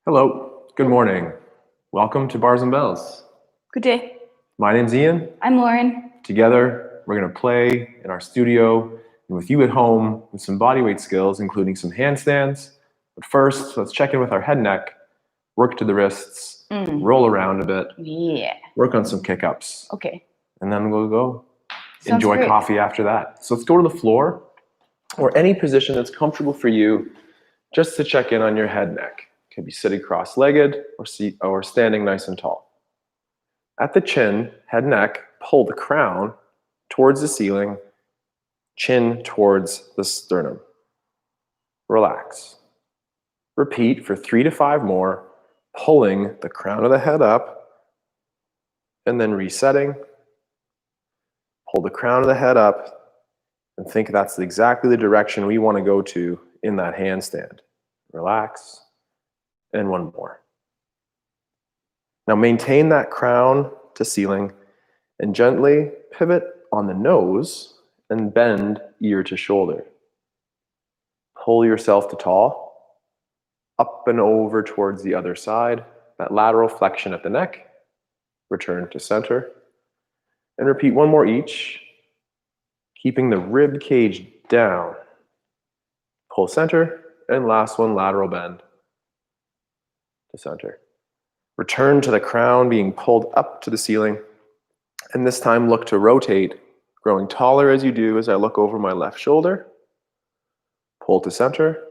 Hello, good morning. Welcome to Bars and Bells. Good day. My name's Ian. I'm Lauren. Together, we're going to play in our studio and with you at home with some bodyweight skills, including some handstands. But first, let's check in with our head and neck, work to the wrists, roll around a bit, Yeah. work on some kick-ups, Okay. and then we'll go Sounds enjoy great. coffee after that. So let's go to the floor or any position that's comfortable for you just to check in on your head and neck. It can be sitting cross-legged or standing nice and tall. At the chin, head and neck, pull the crown towards the ceiling, chin towards the sternum. Relax. Repeat for 3 to 5 more, pulling the crown of the head up, and then resetting. Pull the crown of the head up, and think that's exactly the direction we want to go to in that handstand. Relax. And one more. Now maintain that crown to ceiling and gently pivot on the nose and bend ear to shoulder. Pull yourself to tall, up and over towards the other side, that lateral flexion at the neck. Return to center. And repeat one more each, keeping the rib cage down. Pull center, and last one, lateral bend to center. Return to the crown being pulled up to the ceiling. And this time look to rotate, growing taller as you do as I look over my left shoulder. Pull to center,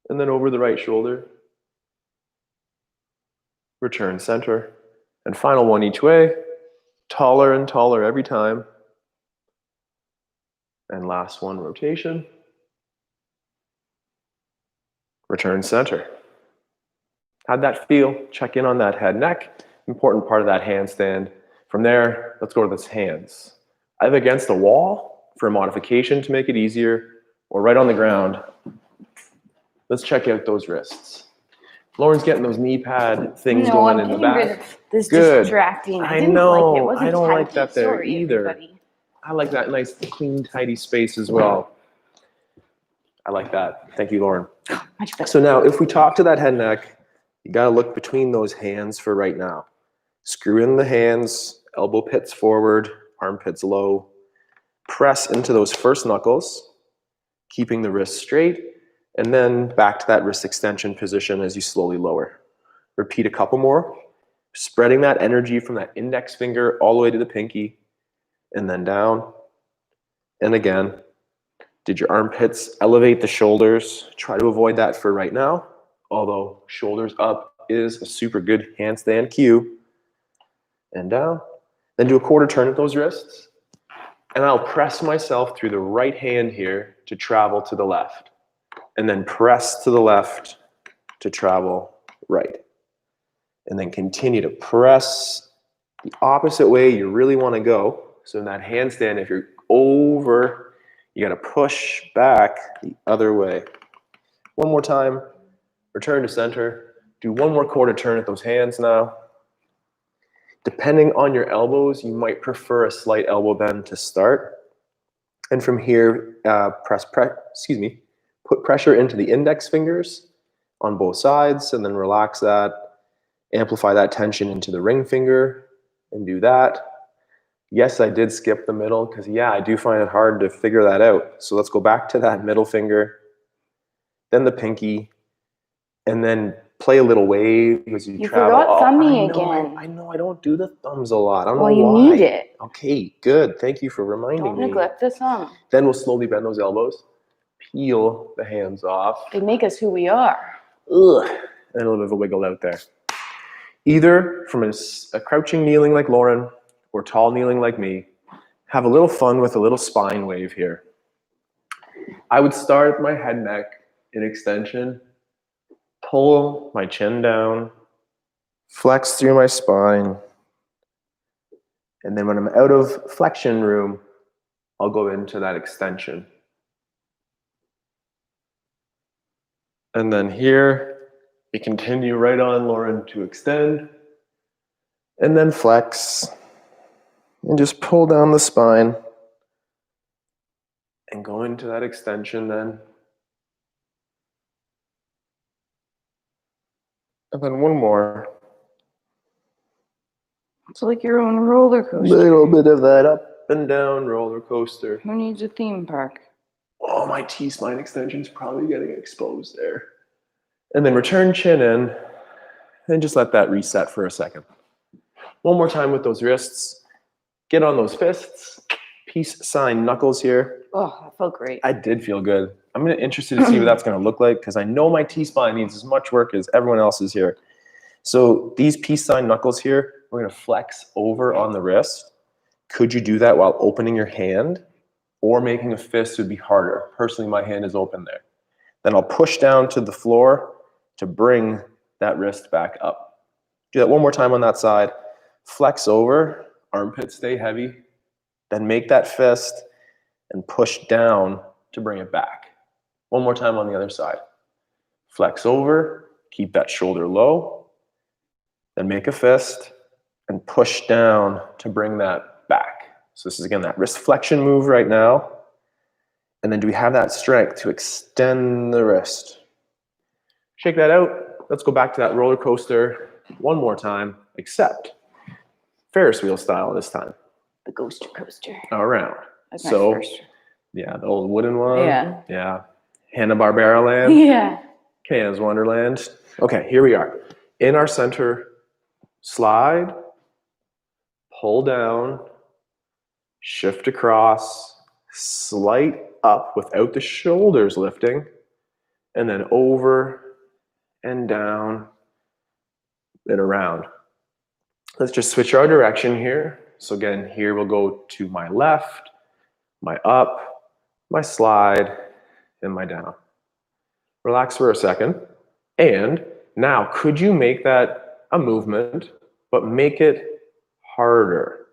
and then over the right shoulder. Return center. And final one each way, taller and taller every time. And last one, rotation. Return center. How'd that feel? Check in on that head neck. Important part of that handstand. From there, let's go to those hands. Either against the wall for a modification to make it easier, or right on the ground. Let's check out those wrists. Lauren's getting those knee pad things going in the back. Rid of this Good. distracting. I didn't know. like it. It wasn't I don't like tidy. that there Sorry, either. everybody. I like that nice, clean, tidy space as well. I like that. Thank you, Lauren. Much better. So now, if we talk to that head and neck, you got to look between those hands for right now. Screw in the hands, elbow pits forward, armpits low. Press into those first knuckles, keeping the wrist straight, and then back to that wrist extension position as you slowly lower. Repeat a couple more, spreading that energy from that index finger all the way to the pinky, and then down. And again, did your armpits elevate the shoulders? Try to avoid that for right now, although shoulders up is a super good handstand cue. And down. Then do a quarter turn at those wrists. And I'll press myself through the right hand here to travel to the left. And then press to the left to travel right. And then continue to press the opposite way you really want to go. So in that handstand, if you're over, you got to push back the other way. One more time. Return to center. Do one more quarter turn at those hands now. Depending on your elbows, you might prefer a slight elbow bend to start. And from here, put pressure into the index fingers on both sides, and then relax that. Amplify that tension into the ring finger, and do that. Yes, I did skip the middle, because I do find it hard to figure that out. So let's go back to that middle finger, then the pinky, and then play a little wave as you travel. You forgot thumbing again. I know, I don't do the thumbs a lot. I don't know you why. need it. Okay, good. Thank you for reminding me. Don't neglect the thumb. Then we'll slowly bend those elbows. Peel the hands off. They make us who we are. Ugh. And a little bit of a wiggle out there. Either from a crouching kneeling like Lauren or tall kneeling like me, have a little fun with a little spine wave here. I would start my head neck in extension, pull my chin down, flex through my spine, and then when I'm out of flexion room, I'll go into that extension. And then here, we continue right on, Lauren, to extend, and then flex, and just pull down the spine, and go into that extension then. And then one more. It's like your own roller coaster. Little bit of that up and down roller coaster. Who needs a theme park? Oh, my T-spine extension's probably getting exposed there. And then return chin in and just let that reset for a second. One more time with those wrists. Get on those fists. Peace sign knuckles here. Oh, that felt great. I did feel good. I'm interested to see what that's going to look like because I know my T-spine needs as much work as everyone else's here. So these peace sign knuckles here, we're going to flex over on the wrist. Could you do that while opening your hand? Or making a fist would be harder. Personally, my hand is open there. Then I'll push down to the floor to bring that wrist back up. Do that one more time on that side. Flex over, armpits stay heavy. Then make that fist and push down to bring it back. One more time on the other side. Flex over, keep that shoulder low. Then make a fist and push down to bring that back. So this is, again, that wrist flexion move right now. And then do we have that strength to extend the wrist? Shake that out. Let's go back to that roller coaster one more time, except Ferris wheel style this time. The ghoster coaster. Around. That's my So, first. yeah, the old wooden one. Yeah. Yeah. Hanna-Barbera land. Yeah. Canada's Wonderland. Okay, here we are. In our center, slide, pull down, shift across, slight up without the shoulders lifting, and then over and down and around. Let's just switch our direction here. So again, here we'll go to my left, my up, my slide, and my down. Relax for a second. And now, could you make that a movement, but make it harder?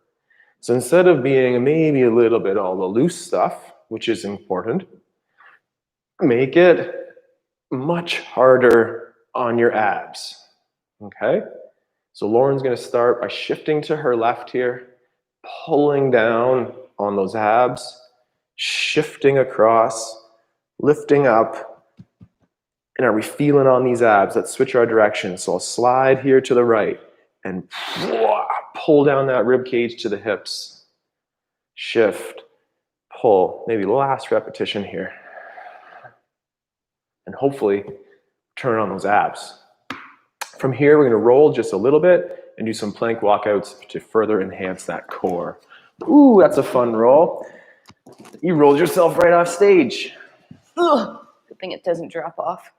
So instead of being maybe a little bit all the loose stuff, which is important, make it much harder on your abs, okay? So Lauren's gonna start by shifting to her left here, pulling down on those abs, shifting across, lifting up. And are we feeling on these abs? Let's switch our direction. So I'll slide here to the right and pull down that rib cage to the hips. Shift, pull, maybe last repetition here. And hopefully turn on those abs. From here, we're gonna roll just a little bit and do some plank walkouts to further enhance that core. Ooh, that's a fun roll. You rolled yourself right off stage. Ugh. Good thing it doesn't drop off.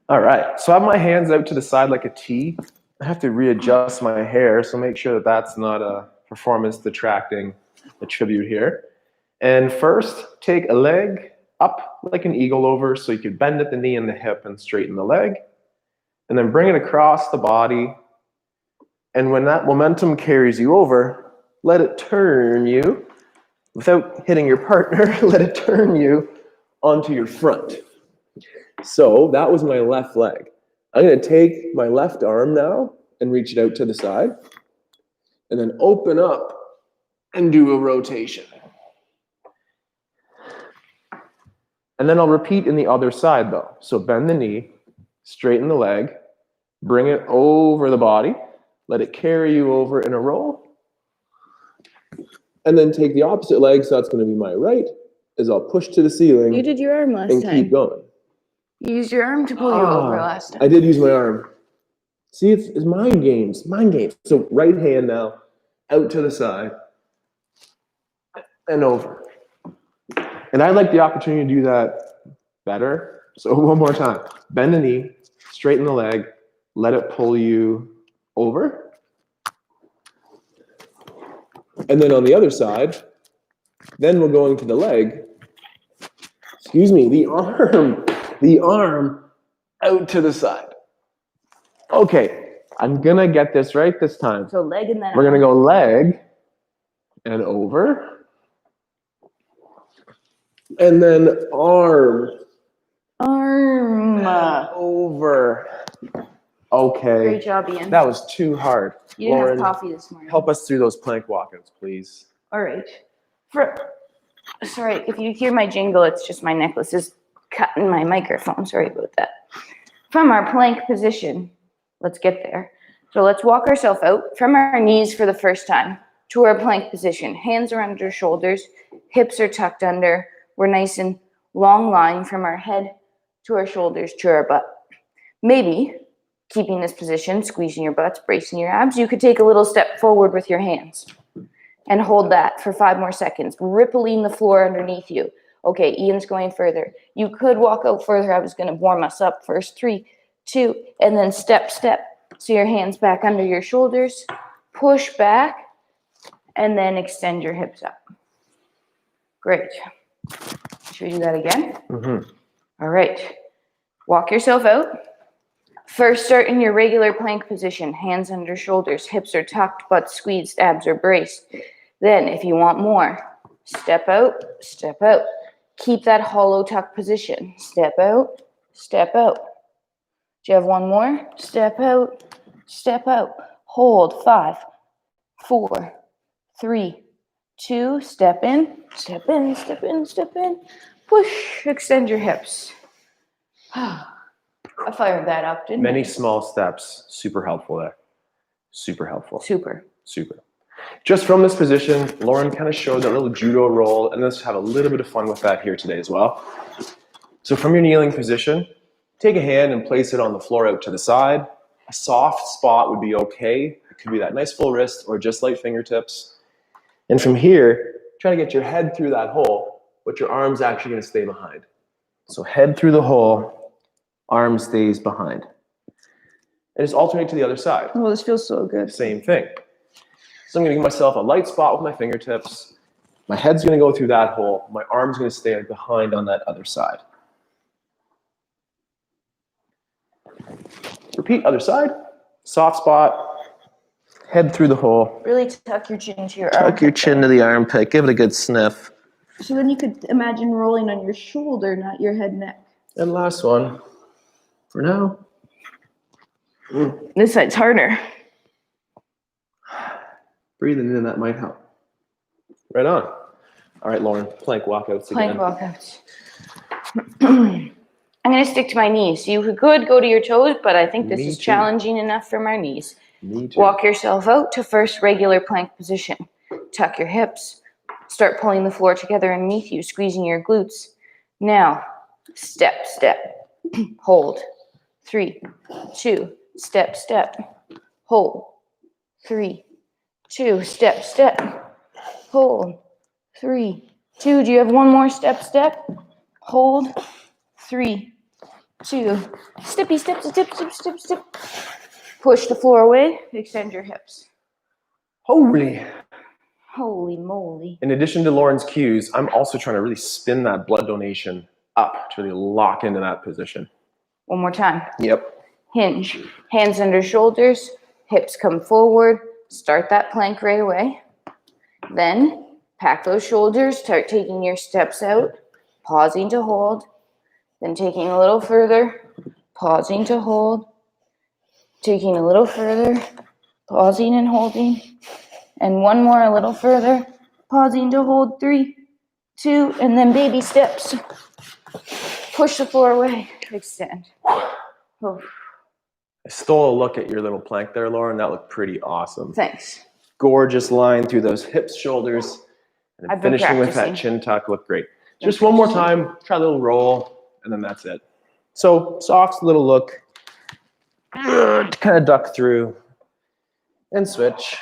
All right, so I have my hands out to the side like a T. I have to readjust my hair, so make sure that that's not a performance detracting attribute here. And first, take a leg up like an eagle over, so you can bend at the knee and the hip and straighten the leg. And then bring it across the body. And when that momentum carries you over, let it turn you, without hitting your partner, let it turn you onto your front. So that was my left leg. I'm going to take my left arm now and reach it out to the side. And then open up and do a rotation. And then I'll repeat in the other side though. So bend the knee, straighten the leg, bring it over the body, let it carry you over in a roll. And then take the opposite leg, so that's going to be my right, as I'll push to the ceiling. You did your arm last and time. keep going. You used your arm to pull you over last time. I did use my arm. See, it's mind games, mind games. So right hand now, out to the side, and over. And I'd like the opportunity to do that better. So one more time. Bend the knee, straighten the leg, let it pull you over. And then on the other side, then we're going to the leg. Excuse me, the arm out to the side. Okay, I'm gonna get this right this time. So leg and then We're gonna go leg and over. And then arm. arm. Over. Okay. Great job, Ian. That was too hard. You didn't Lauren, have coffee this morning. help us through those plank walkouts, please. All right. Sorry, if you hear my jingle, it's just my necklace is cutting my microphone. Sorry about that. From our plank position, let's get there. So let's walk ourselves out from our knees for the first time to our plank position. Hands are under shoulders, hips are tucked under. We're nice and long line from our head to our shoulders to our butt. Maybe, keeping this position, squeezing your butts, bracing your abs, you could take a little step forward with your hands and hold that for 5 more seconds, rippling the floor underneath you. Okay, Ian's going further. You could walk out further. I was going to warm us up first. 3, 2, and then step, step. So your hands back under your shoulders, push back, and then extend your hips up. Great. Should we do that again? Mm-hmm. All right. Walk yourself out. First, start in your regular plank position. Hands under shoulders, hips are tucked, butt squeezed, abs are braced. Then, if you want more, step out, step out. Keep that hollow tuck position. Step out, step out. Do you have one more? Step out, step out. Hold. 5, 4, 3, 2. Step in, step in, step in, step in. Push. Extend your hips. I fired that up, didn't I? Many small steps, super helpful there. Super helpful. Super. Super. Just from this position, Lauren kind of showed that little judo roll, and let's have a little bit of fun with that here today as well. So from your kneeling position, take a hand and place it on the floor out to the side. A soft spot would be okay. It could be that nice full wrist or just light fingertips. And from here, try to get your head through that hole, but your arm's actually going to stay behind. So head through the hole, arm stays behind. And just alternate to the other side. Oh, this feels so good. Same thing. So I'm going to give myself a light spot with my fingertips. My head's going to go through that hole. My arm's going to stay behind on that other side. Repeat, other side. Soft spot. Head through the hole. Really tuck your chin to your armpit. Tuck your chin to the armpit. Give it a good sniff. So then you could imagine rolling on your shoulder, not your head and neck. And last one. For now. This side's harder. Breathing in, that might help. Right on. All right, Lauren, plank walkouts again. Plank walkouts. I'm going to stick to my knees. You could go to your toes, but I think this is challenging enough from our knees. Me too. Walk yourself out to first regular plank position. Tuck your hips. Start pulling the floor together underneath you, squeezing your glutes. Now, step, step. Hold. 3, 2, step, step. Hold. 3, 2, step, step. Hold. 3, 2. Do you have one more step, step? Hold. 3, 2. Steppy, step, step, step, step, step. Push the floor away. Extend your hips. Holy. Holy moly. In addition to Lauren's cues, I'm also trying to really spin that blood donation up to really lock into that position. One more time. Yep. Hinge. Hands under shoulders. Hips come forward. Start that plank right away. Then pack those shoulders. Start taking your steps out. Pausing to hold. Then taking a little further. Pausing to hold. Taking a little further. Pausing and holding. And one more a little further. Pausing to hold. 3, 2, and then baby steps. Push the floor away. Extend. Oh. I stole a look at your little plank there, Lauren. That looked pretty awesome. Thanks. Gorgeous line through those hips, shoulders, and then finishing with that chin tuck looked great. Just one more time, try a little roll, and then that's it. So soft little look, kind of duck through, and switch.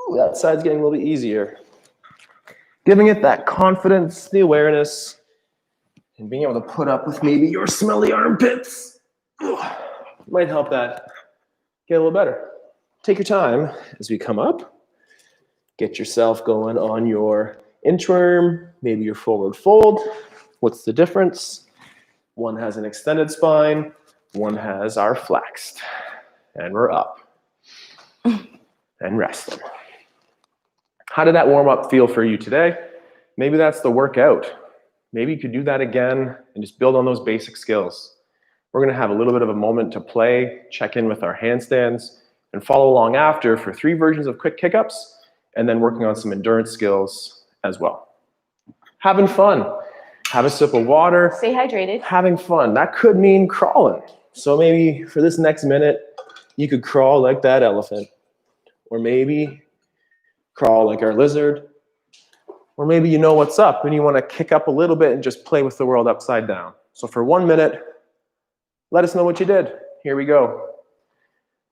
Ooh, that side's getting a little bit easier. Giving it that confidence, the awareness, and being able to put up with maybe your smelly armpits. Might help that get a little better. Take your time as we come up. Get yourself going on your inchworm, maybe your forward fold. What's the difference? One has an extended spine, one has our flexed. And we're up. And resting. How did that warm-up feel for you today? Maybe that's the workout. Maybe you could do that again and just build on those basic skills. We're going to have a little bit of a moment to play, check in with our handstands, and follow along after for 3 versions of quick kick-ups, and then working on some endurance skills as well. Having fun. Have a sip of water. Stay hydrated. Having fun. That could mean crawling. So maybe for this next minute, you could crawl like that elephant, or maybe crawl like our lizard, or maybe you know what's up and you want to kick up a little bit and just play with the world upside down. So for 1 minute, let us know what you did. Here we go.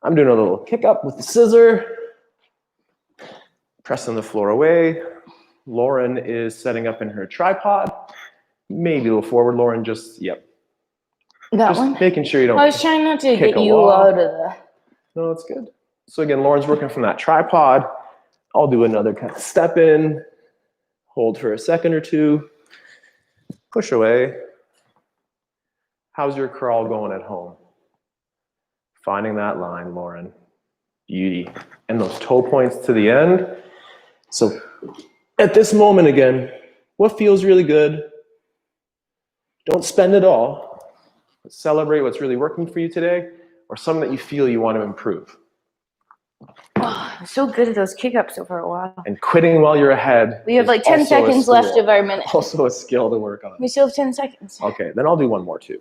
I'm doing a little kick up with the scissor, pressing the floor away. Lauren is setting up in her tripod. Maybe a little forward, Lauren, just, yep. That Just one? making sure you don't I was trying not to kick get you wall. out of the... No, it's good. So again, Lauren's working from that tripod. I'll do another kind of step in, hold for a second or two, push away. How's your crawl going at home? Finding that line, Lauren. Beauty. And those toe points to the end. So at this moment again, what feels really good? Don't spend it all. Celebrate what's really working for you today, or something that you feel you want to improve. Oh, I'm so good at those kick-ups over a while. And quitting while you're ahead. We have like 10 seconds left of our minute. Also a skill to work on. We still have 10 seconds. Okay, then I'll do one more too.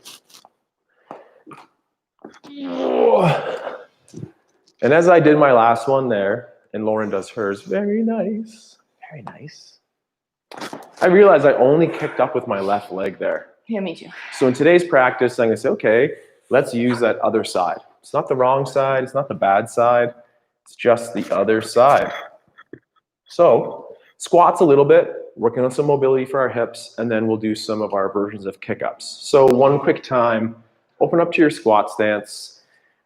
And as I did my last one there, and Lauren does hers, very nice, very nice. I realized I only kicked up with my left leg there. Yeah, me too. So in today's practice, I'm gonna say, okay, let's use that other side. It's not the wrong side, it's not the bad side, it's just the other side. So squats a little bit, working on some mobility for our hips, and then we'll do some of our versions of kick-ups. So one quick time, open up to your squat stance.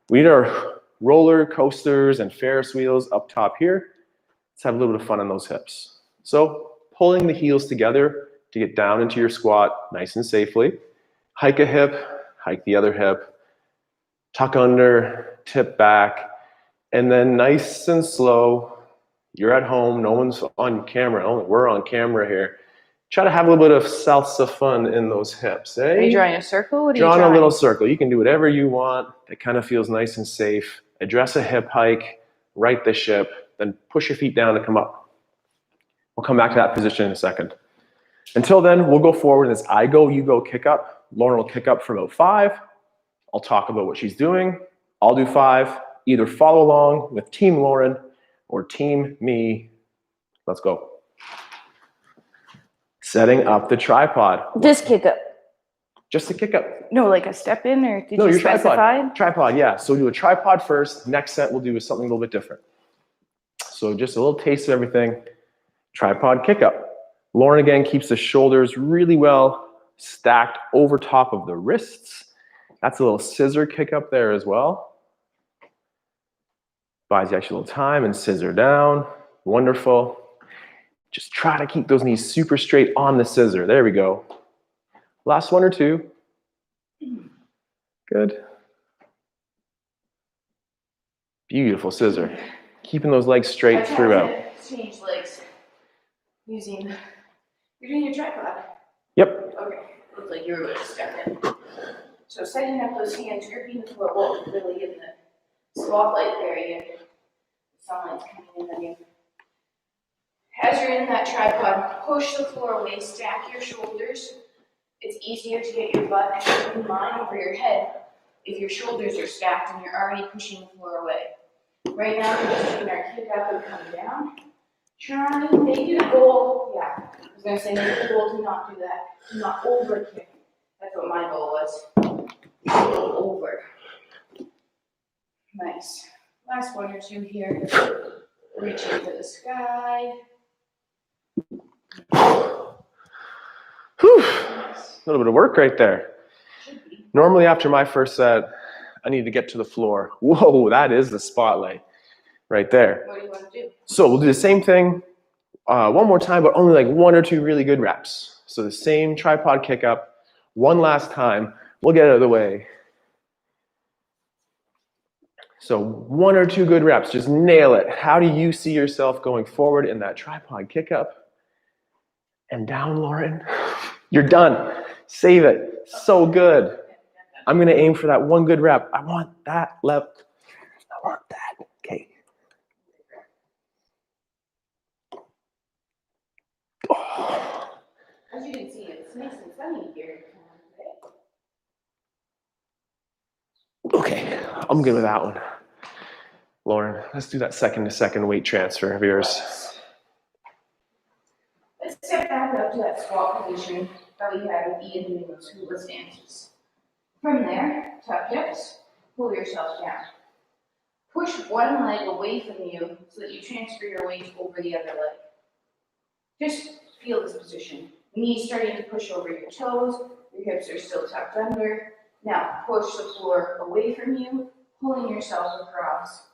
We need our roller coasters and Ferris wheels up top here. Let's have a little bit of fun on those hips. So pulling the heels together to get down into your squat nice and safely. Hike a hip, hike the other hip, tuck under, tip back, and then nice and slow. You're at home, no one's on camera, only we're on camera here. Try to have a little bit of salsa fun in those hips. Eh? Are you drawing a circle? What are you Drawing drawing? a little circle. You can do whatever you want. That kind of feels nice and safe. Address a hip hike, right the ship, then push your feet down to come up. We'll come back to that position in a second. Until then, we'll go forward as I go, you go kick up. Lauren will kick up for about 5. I'll talk about what she's doing. I'll do 5. Either follow along with Team Lauren or Team me. Let's go. Setting up the tripod. This kick-up. Just a kick up. No, like a step in, or did No, you your specify? tripod. Tripod, yeah. So we'll do a tripod first. Next set we'll do something a little bit different. So just a little taste of everything. Tripod kick up. Lauren again keeps the shoulders really well stacked over top of the wrists. That's a little scissor kick up there as well. Buys you actually a little time and scissor down. Wonderful. Just try to keep those knees super straight on the scissor. There we go. Last one or two. Good. Beautiful scissor. Keeping those legs straight throughout. Change legs using. You're doing your tripod. Yep. Okay. Looked like you were going to step in. So setting up those hands, gripping the floor, well, really in the spotlight area. Sunlight's coming in on you. As you're in that tripod, push the floor away, stack your shoulders. It's easier to get your butt in line over your head if your shoulders are stacked and you're already pushing the floor away. Right now, we're just doing our kick up and come down. Try to make it a goal. Yeah, I was going to say make it a goal to not do that. Do not over kick. That's what my goal was. Go over. Nice. Last one or two here. Reaching for the sky. Whew. A little bit of work right there. Normally after my first set, I need to get to the floor. Whoa, that is the spotlight right there. What do you want to do? So we'll do the same thing one more time, but only like 1 or 2 really good reps. So the same tripod kick up, one last time. We'll get it out of the way. So 1 or 2 good reps, just nail it. How do you see yourself going forward in that tripod kick up? And down, Lauren. You're done. Save it. So good. I'm going to aim for that 1 good rep. I want that left. I want that. Okay. Oh. As you can see, it's nice and sunny here. I'm good with that one. Lauren, let's do that second-to-second weight transfer of yours. Let's step back up to that squat position that we had with Ian doing those hula stances. From there, tuck hips, pull yourself down. Push one leg away from you so that you transfer your weight over the other leg. Just feel this position. Knees starting to push over your toes, your hips are still tucked under. Now push the floor away from you, pulling yourself across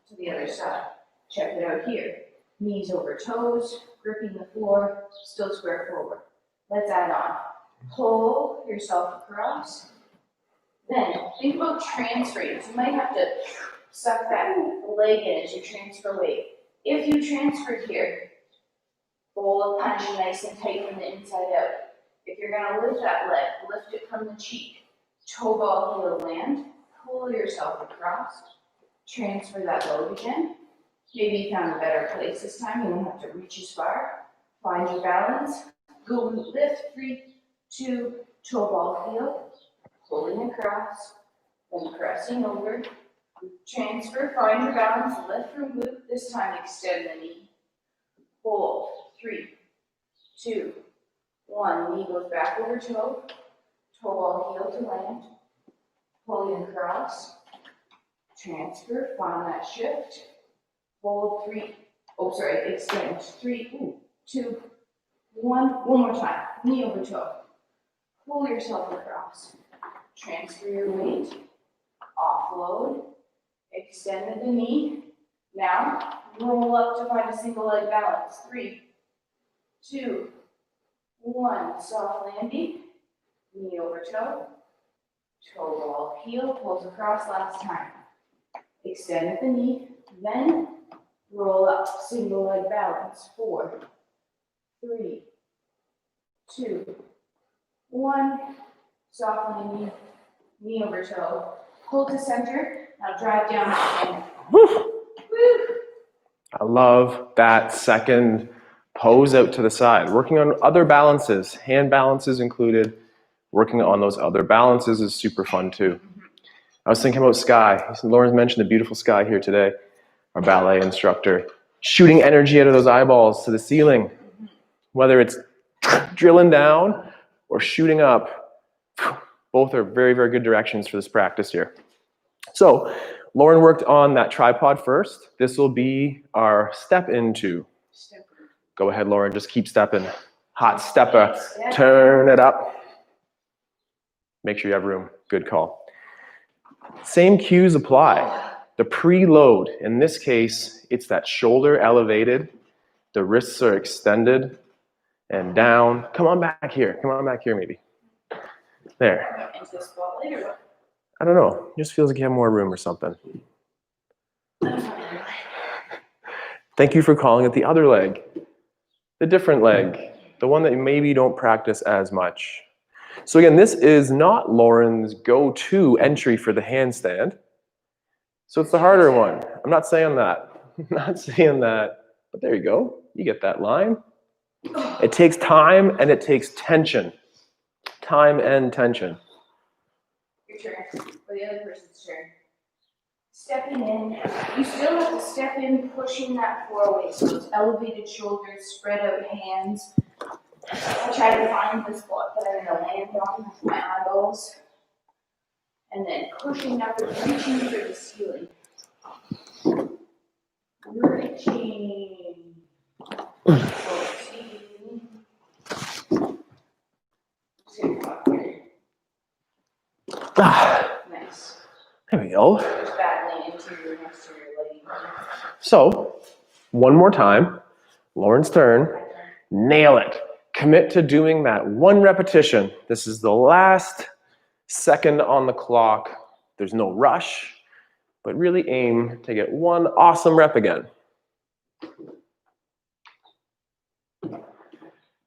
to the other side. Check it out here. Knees over toes, gripping the floor, still square forward. Let's add on. Pull yourself across. Then think about transferring. You might have to suck that leg in as you transfer weight. If you transferred here, bowl of punch nice and tight from the inside out. If you're going to lift that leg, lift it from the cheek. Toe ball heel land. Pull yourself across. Transfer that load again. Maybe you found a better place this time. You don't have to reach as far. Find your balance. Go lift. 3, 2, toe ball heel. Pulling across. Then pressing over. Transfer. Find your balance. Lift from glute. This time extend the knee. Hold. 3, 2, 1. Knee goes back over toe. Toe ball heel to land. Pulling across. Transfer. Find that shift. Hold. 3. Oh, sorry. Extend. 3, 2, 1. One more time. Knee over toe. Pull yourself across. Transfer your weight. Offload. Extend the knee. Now roll up to find a single leg balance. 3, 2, 1. Soft landing. Knee over toe. Toe ball heel. Pulls across last time. Extend at the knee. Then roll up. Single leg balance. 4, 3, 2, 1. Soft landing. Knee over toe. Pull to center. Now drive down and woo. I love that second pose out to the side. Working on other balances, hand balances included. Working on those other balances is super fun too. I was thinking about Sky. Lauren's mentioned the beautiful Sky here today, our ballet instructor. Shooting energy out of those eyeballs to the ceiling. Whether it's drilling down or shooting up, both are very, very good directions for this practice here. So, Lauren worked on that tripod first. This will be our step into. Go ahead, Lauren, just keep stepping. Hot stepper, turn it up. Make sure you have room, good call. Same cues apply. The preload, in this case, it's that shoulder elevated, the wrists are extended, and down. Come on back here maybe. There. I don't know, it just feels like you have more room or something. Thank you for calling it the other leg, the different leg, the one that maybe you don't practice as much. So again, this is not Lauren's go-to entry for the handstand. So it's the harder one. I'm not saying that. But there you go. You get that line. It takes time and it takes tension. Time and tension. Your turn, or the other person's turn. Stepping in, you still have to step in, pushing that floor away. So those elevated shoulders, spread out hands. I try to find the spot that I'm going to land on with my eyeballs. And then pushing up and reaching for the ceiling. Reaching. Nice. There we go. Just battling interior and exterior legging. So, one more time. Lauren's turn. Nail it. Commit to doing that one repetition. This is the last second on the clock. There's no rush, but really aim to get one awesome rep again.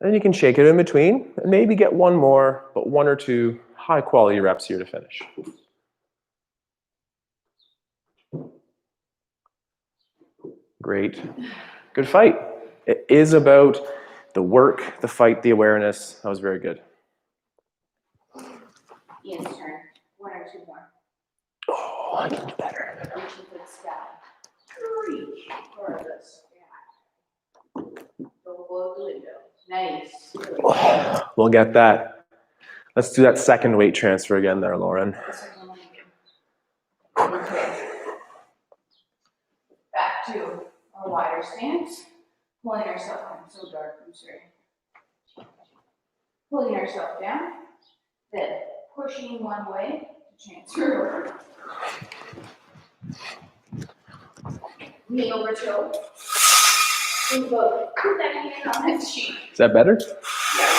Then you can shake it in between and maybe get one more, but 1 or 2 high quality reps here to finish. Great. Good fight. It is about the work, the fight, the awareness. That was very good. Ian's turn. 1 or 2 more. Oh. Oh, I can do better. Reaching for the sky. Reach for the sky. Go below the window. Nice. We'll get that. Let's do that second weight transfer again there, Lauren. The second one again. Okay. Back to our wider stance. Pulling ourselves, I'm so dark, I'm sorry. Pulling ourselves down. Then pushing one way to transfer over. Knee over toe. Think about, put that hand on that cheek. Is that better? Yeah,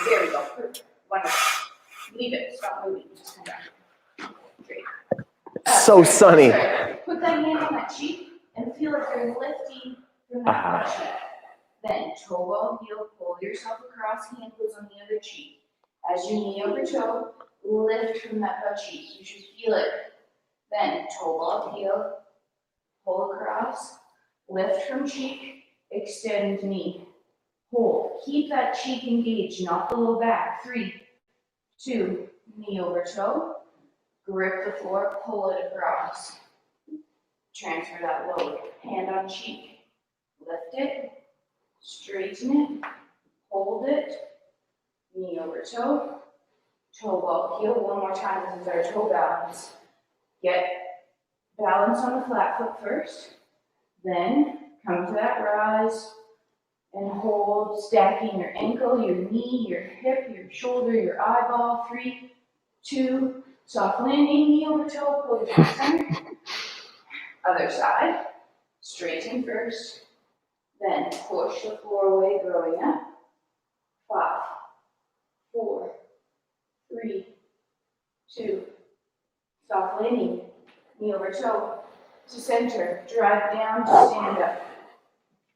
there we go. Perfect. Wonderful. Leave it. Stop moving. Just come back. Great. So sunny. Sorry. Put that hand on that cheek and feel like you're lifting from that butt cheek. Then toe ball heel, pull yourself across, hand goes on the other cheek. As you knee over toe, lift from that butt cheek. You should feel it. Then toe ball heel, pull across, lift from cheek, extend knee. Hold. Keep that cheek engaged, not the low back. 3, 2, knee over toe. Grip the floor, pull it across. Transfer that load. Hand on cheek. Lift it. Straighten it. Hold it. Knee over toe. Toe ball heel. One more time. This is our toe balance. Get balance on the flat foot first. Then come to that rise. And hold, stacking your ankle, your knee, your hip, your shoulder, your eyeball. 3, 2, soft landing, knee over toe, pull your back center. Other side, straighten first, then push the floor away, growing up. 5, 4, 3, 2, soft landing, knee over toe, to center, drive down to stand up.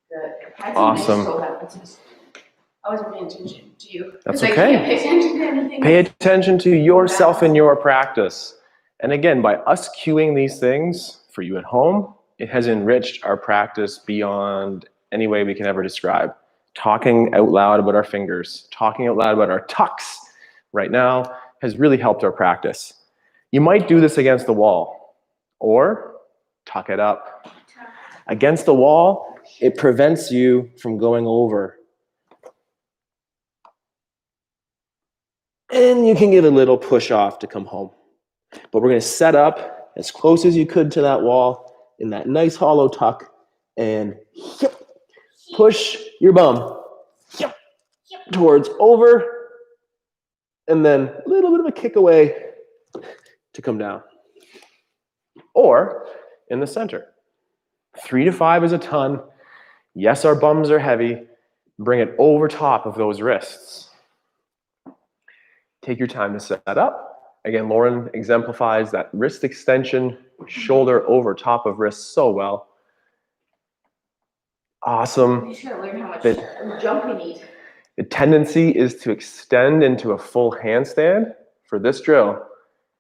Good. Awesome. I wasn't paying attention to you. That's okay. I can't pay attention to anything. Pay attention to yourself and your practice. And again, by us cueing these things for you at home, it has enriched our practice beyond any way we can ever describe. Talking out loud about our fingers, talking out loud about our tucks right now has really helped our practice. You might do this against the wall or tuck it up. Against the wall, it prevents you from going over. And you can give a little push off to come home. But we're going to set up as close as you could to that wall in that nice hollow tuck and push your bum towards over and then a little bit of a kick away to come down. Or in the center. 3 to 5 is a ton. Yes, our bums are heavy. Bring it over top of those wrists. Take your time to set that up. Again, Lauren exemplifies that wrist extension, shoulder over top of wrist so well. Awesome. You just gotta learn how much jump you need. The tendency is to extend into a full handstand. For this drill,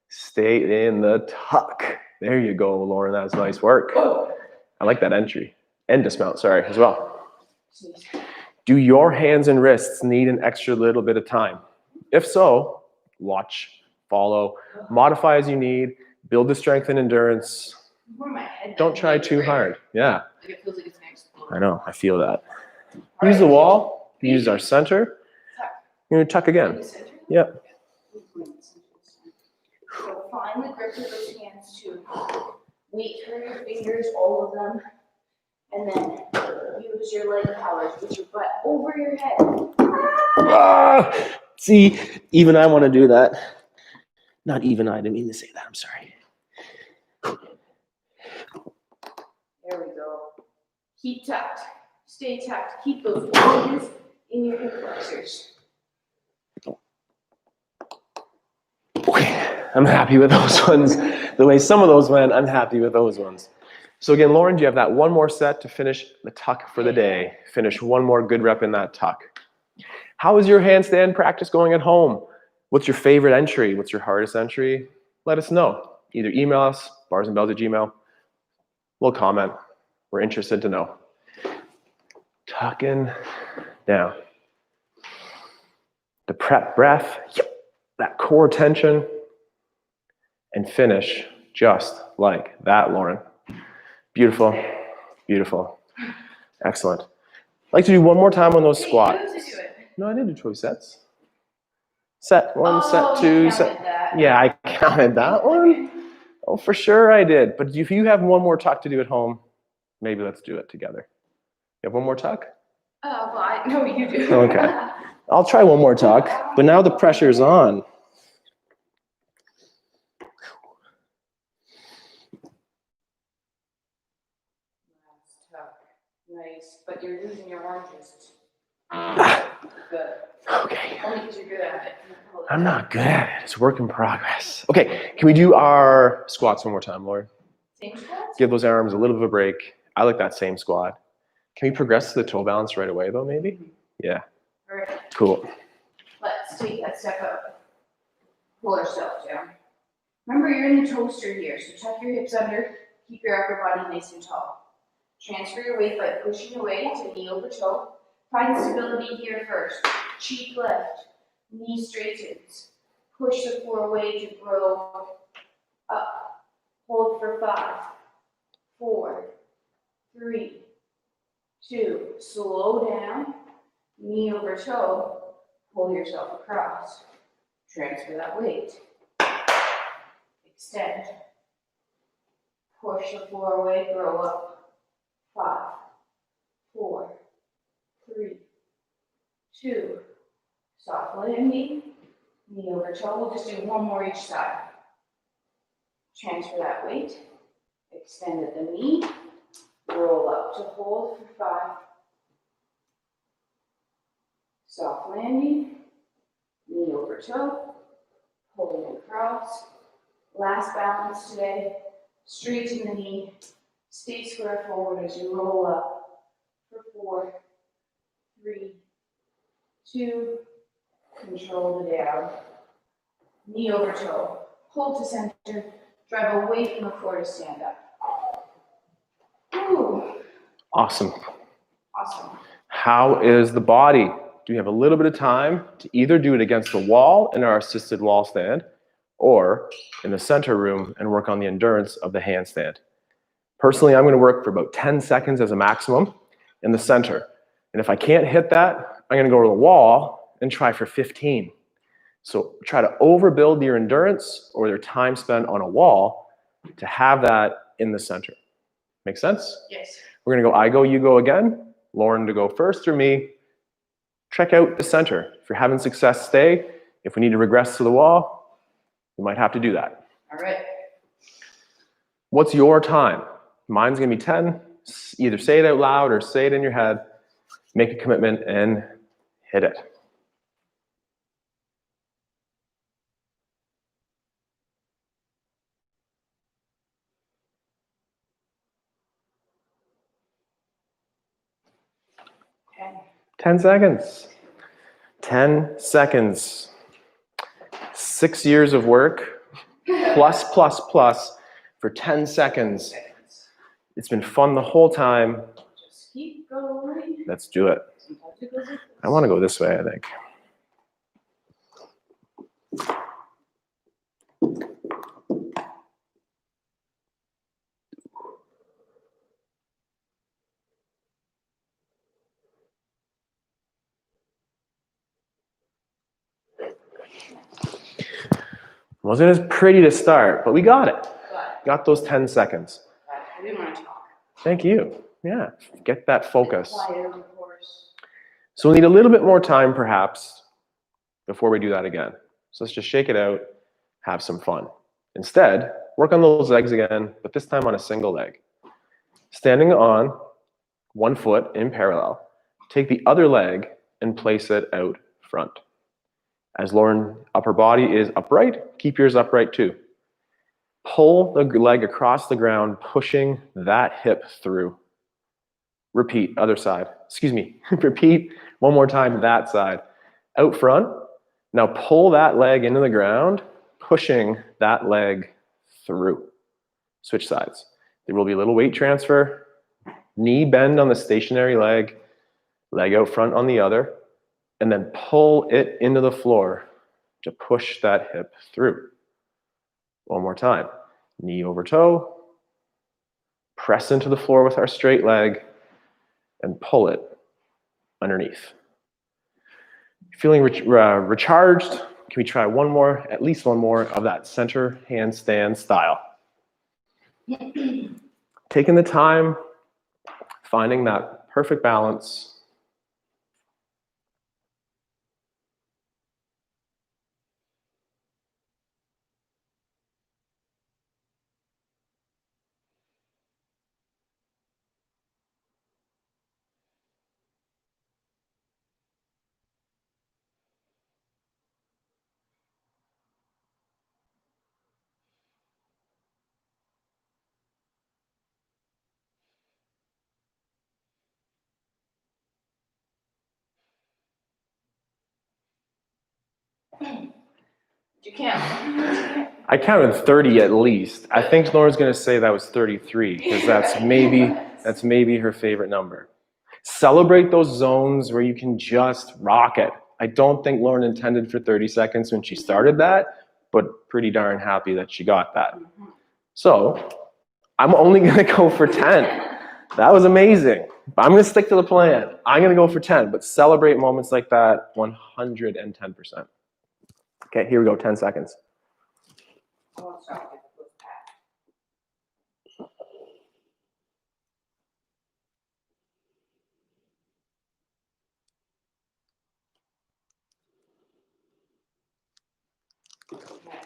stay in the tuck. There you go, Lauren. That was nice work. I like that entry. And dismount, sorry, as well. Do your hands and wrists need an extra little bit of time? If so, watch, follow, modify as you need, build the strength and endurance. Don't try too hard. Yeah. It feels like it's next. I know, I feel that. Use the wall, use our center. You're gonna tuck again. Yep. So find the grip of those hands too. Weight through your fingers, all of them. And then use your leg powers, put your butt over your head. See, even I want to do that. Not even I didn't mean to say that, I'm sorry. There we go. Keep tucked. Stay tucked. Keep those hands in your hip flexors. Okay, I'm happy with those ones. The way some of those went, I'm happy with those ones. So again, Lauren, do you have that one more set to finish the tuck for the day? Finish one more good rep in that tuck. How is your handstand practice going at home? What's your favorite entry? What's your hardest entry? Let us know. Either email us, barsandbells@gmail.com. We'll comment. We're interested to know. Tucking down. The prep breath, that core tension, and finish Just like that, Lauren. Beautiful, beautiful. Excellent. I'd like to do one more time on those squats. No, I didn't do 12 sets. Set one, set two, set. That. Yeah, I counted that one. Oh, for sure I did. But if you have one more tuck to do at home, maybe let's do it together. You have one more tuck? Oh, well, no, you do. Okay. I'll try one more tuck, but now the pressure's on. Nice, but you're losing your arm twist. Good. Okay. Only because you're good at it. I'm not good at it. It's a work in progress. Okay, can we do our squats one more time, Lauren? Same squats? Give those arms a little bit of a break. I like that same squat. Can we progress to the toe balance right away, though, maybe? Yeah. All right. Cool. Let's take that step up. Pull ourselves down. Remember, you're in the toaster here, so tuck your hips under. Keep your upper body nice and tall. Transfer your weight by pushing away to knee over toe. Find stability here first. Cheek left. Knee straightens. Push the floor away to grow up. Hold for 5, 4, 3, 2. Slow down. Knee over toe. Pull yourself across. Transfer that weight. Extend. Push the floor away, grow up. 5, 4, 3, 2. Soft landing. Knee over toe. We'll just do one more each side. Transfer that weight. Extend at the knee. Roll up to hold for 5. Soft landing. Knee over toe. Pulling across. Last balance today. Straighten the knee. Stay square forward as you roll up for 4, 3, 2. Control the down. Knee over toe. Hold to center. Drive away from the floor to stand up. Ooh. Awesome. Awesome. How is the body? Do we have a little bit of time to either do it against the wall in our assisted wall stand or in the center room and work on the endurance of the handstand? Personally, I'm going to work for about 10 seconds as a maximum in the center. And if I can't hit that, I'm going to go to the wall and try for 15. So try to overbuild your endurance or your time spent on a wall to have that in the center. Make sense? Yes. We're going to go I go, you go again. Lauren to go first or me. Check out the center. If you're having success, stay. If we need to regress to the wall, we might have to do that. All right. What's your time? Mine's going to be 10. Either say it out loud or say it in your head. Make a commitment and hit it. Okay. 10 seconds. 10 seconds. 6 years of work, plus for 10 seconds. It's been fun the whole time. Just keep going. Let's do it. I want to go this way, I think. Wasn't as pretty to start, but we got it. Got those 10 seconds. I didn't want to talk. Thank you. Yeah, get that focus. Quiet, of course. So we'll need a little bit more time, perhaps, before we do that again. So let's just shake it out, have some fun. Instead, work on those legs again, but this time on a single leg. Standing on one foot in parallel, take the other leg and place it out front. As Lauren's upper body is upright, keep yours upright too. Pull the leg across the ground, pushing that hip through. Repeat, other side. Excuse me. Repeat one more time, that side. Out front. Now pull that leg into the ground, pushing that leg through. Switch sides. There will be a little weight transfer. Knee bend on the stationary leg, leg out front on the other, and then pull it into the floor to push that hip through. One more time. knee over toe, press into the floor with our straight leg, and pull it underneath. Feeling recharged, can we try one more, at least one more of that center handstand style? Taking the time, finding that perfect balance. You can't. I counted 30 at least. I think Lauren's going to say that was 33 because that's maybe her favorite number. Celebrate those zones where you can just rock it. I don't think Lauren intended for 30 seconds when she started that, but pretty darn happy that she got that. So I'm only going to go for 10. That was amazing. I'm going to stick to the plan. I'm going to go for 10, but celebrate moments like that 110%. Okay, here we go, 10 seconds.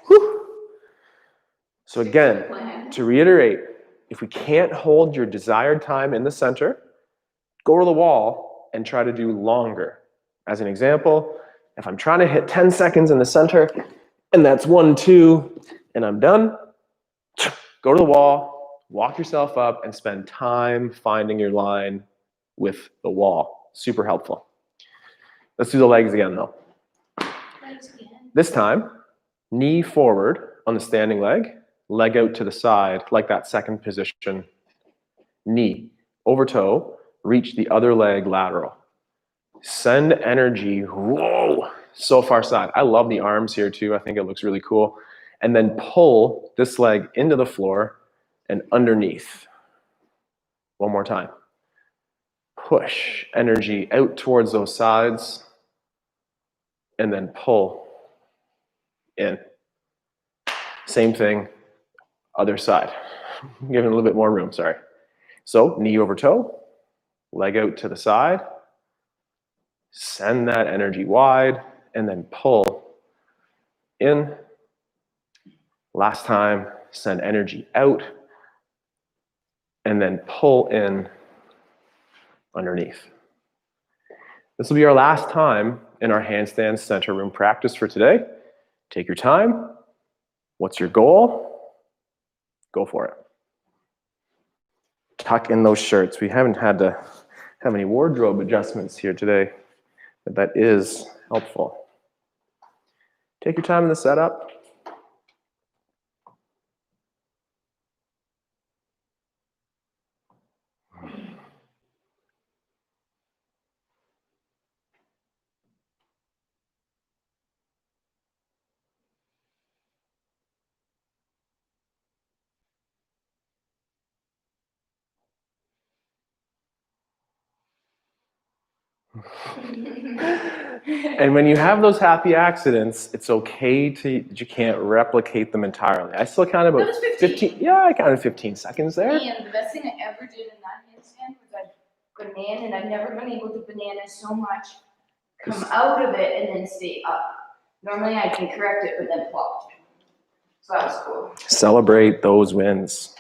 Whew. So again, to reiterate, if we can't hold your desired time in the center, go to the wall and try to do longer. As an example, if I'm trying to hit 10 seconds in the center, and that's 1, 2, and I'm done, go to the wall, walk yourself up, and spend time finding your line with the wall. Super helpful. Let's do the legs again, though. This time, knee forward on the standing leg, leg out to the side, like that second position. Knee over toe, reach the other leg lateral. Send energy, whoa, so far side. I love the arms here too. I think it looks really cool. And then pull this leg into the floor and underneath. One more time. Push energy out towards those sides and then pull in. Same thing, other side. Giving a little bit more room, sorry. So knee over toe, leg out to the side, send that energy wide, and then pull in. Last time, send energy out, and then pull in underneath. This will be our last time in our handstand center room practice for today. Take your time. What's your goal? Go for it. Tuck in those shirts. We haven't had to have any wardrobe adjustments here today, but that is helpful. Take your time in the setup. And when you have those happy accidents, it's okay that you can't replicate them entirely. I still counted about 15. Yeah, I counted 15 seconds there. And the best thing I ever did in that handstand was I banana, and I've never been able to banana so much, come out of it and then stay up. Normally I can correct it, but then flop. So that was cool. Celebrate those wins.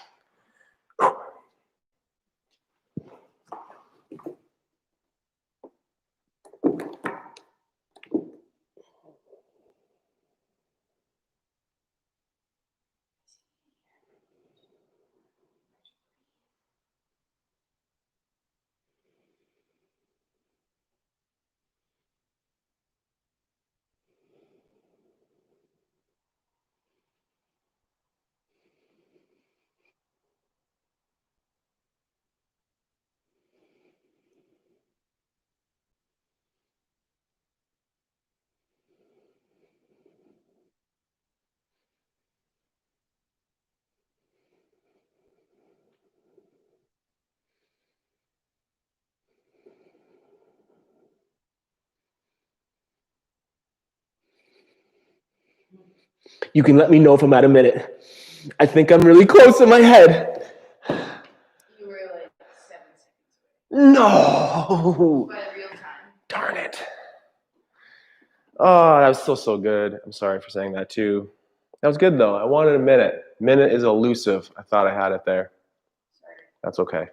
You can let me know if I'm at a minute. I think I'm really close in my head. You were like 7 seconds No! away. By real time. Darn it. Oh, that was so good. I'm sorry for saying that too. That was good though. I wanted a minute. Minute is elusive. I thought I had it there. Sorry. That's okay.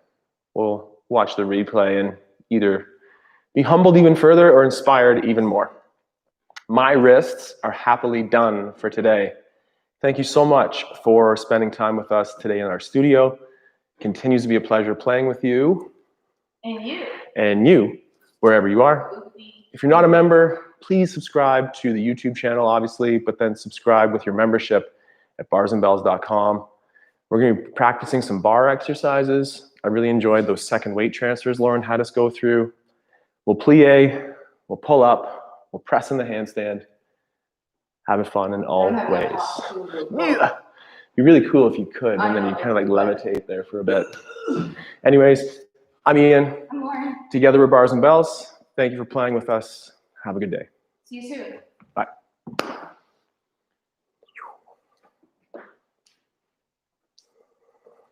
We'll watch the replay and either be humbled even further or inspired even more. My wrists are happily done for today. Thank you so much for spending time with us today in our studio. Continues to be a pleasure playing with you. And you. And you, wherever you are. If you're not a member, please subscribe to the YouTube channel, obviously, but then subscribe with your membership at barsandbells.com. We're going to be practicing some bar exercises. I really enjoyed those second weight transfers Lauren had us go through. We'll plie, we'll pull up, we'll press in the handstand. Having fun in all ways. Yeah. It'd be really cool if you could, and then you kind of like levitate there for a bit. Anyways, I'm Ian. I'm Lauren. Together we're Bars and Bells. Thank you for playing with us. Have a good day. See you soon. Bye.